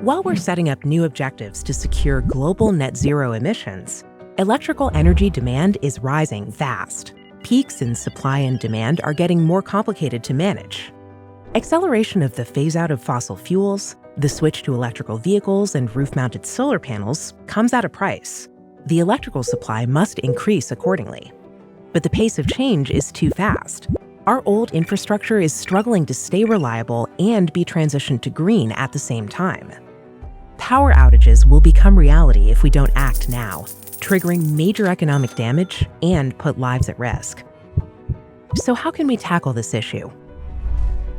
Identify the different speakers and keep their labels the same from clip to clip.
Speaker 1: While we're setting up new objectives to secure global net zero emissions, electrical energy demand is rising fast. Peaks in supply and demand are getting more complicated to manage. Acceleration of the phase-out of fossil fuels, the switch to electrical vehicles and roof-mounted solar panels comes at a price. The electrical supply must increase accordingly. But the pace of change is too fast. Our old infrastructure is struggling to stay reliable and be transitioned to green at the same time. Power outages will become reality if we don't act now, triggering major economic damage and put lives at risk. So how can we tackle this issue?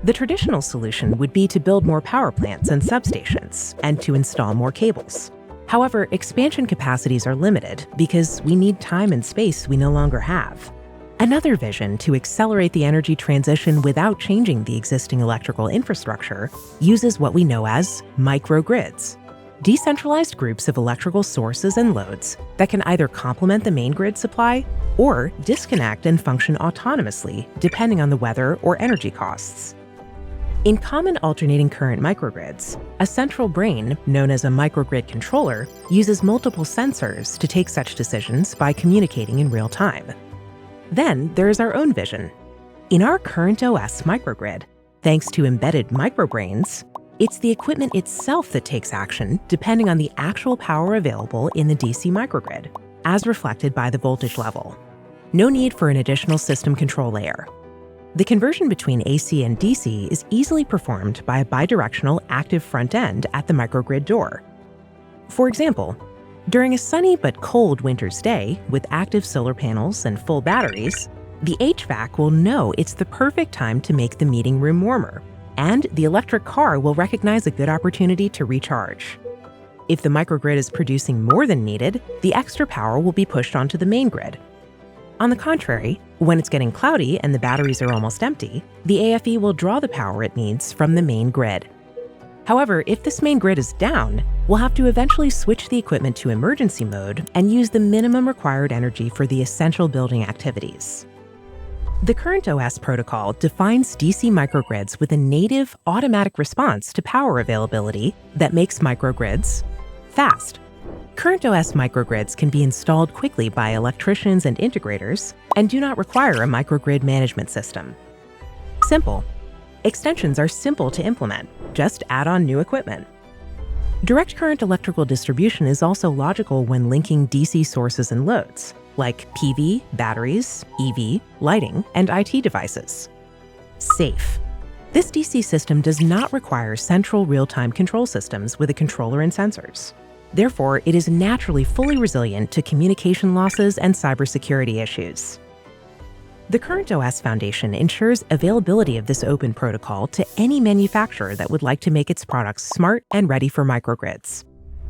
Speaker 1: The traditional solution would be to build more power plants and substations and to install more cables. However, expansion capacities are limited because we need time and space we no longer have. Another vision to accelerate the energy transition without changing the existing electrical infrastructure uses what we know as microgrids. Decentralized groups of electrical sources and loads that can either complement the main grid supply or disconnect and function autonomously depending on the weather or energy costs. In common alternating current microgrids, a central brain, known as a microgrid controller, uses multiple sensors to take such decisions by communicating in real time. Then there is our own vision. In our CurrentOS microgrid, thanks to embedded microbrains, it's the equipment itself that takes action depending on the actual power available in the DC microgrid, as reflected by the voltage level. No need for an additional system control layer. The conversion between AC and DC is easily performed by a bidirectional active front end at the microgrid door. For example, during a sunny but cold winter's day with active solar panels and full batteries, the HVAC will know it's the perfect time to make the meeting room warmer, and the electric car will recognize a good opportunity to recharge. If the microgrid is producing more than needed, the extra power will be pushed onto the main grid. On the contrary, when it's getting cloudy and the batteries are almost empty, the AFE will draw the power it needs from the main grid. However, if this main grid is down, we'll have to eventually switch the equipment to emergency mode and use the minimum required energy for the essential building activities. The CurrentOS protocol defines DC microgrids with a native automatic response to power availability that makes microgrids fast. CurrentOS microgrids can be installed quickly by electricians and integrators and do not require a microgrid management system. Simple. Extensions are simple to implement. Just add on new equipment. Direct current electrical distribution is also logical when linking DC sources and loads, like PV, batteries, EV, lighting, and IT devices. Safe. This DC system does not require central real-time control systems with a controller and sensors. Therefore, it is naturally fully resilient to communication losses and cybersecurity issues. The CurrentOS Foundation ensures availability of this open protocol to any manufacturer that would like to make its products smart and ready for microgrids.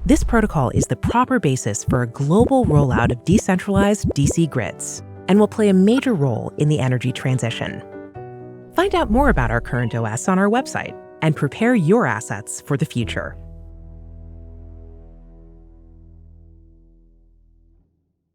Speaker 1: This protocol is the proper basis for a global rollout of decentralized DC grids and will play a major role in the energy transition. Find out more about our CurrentOS on our website and prepare your assets for the future.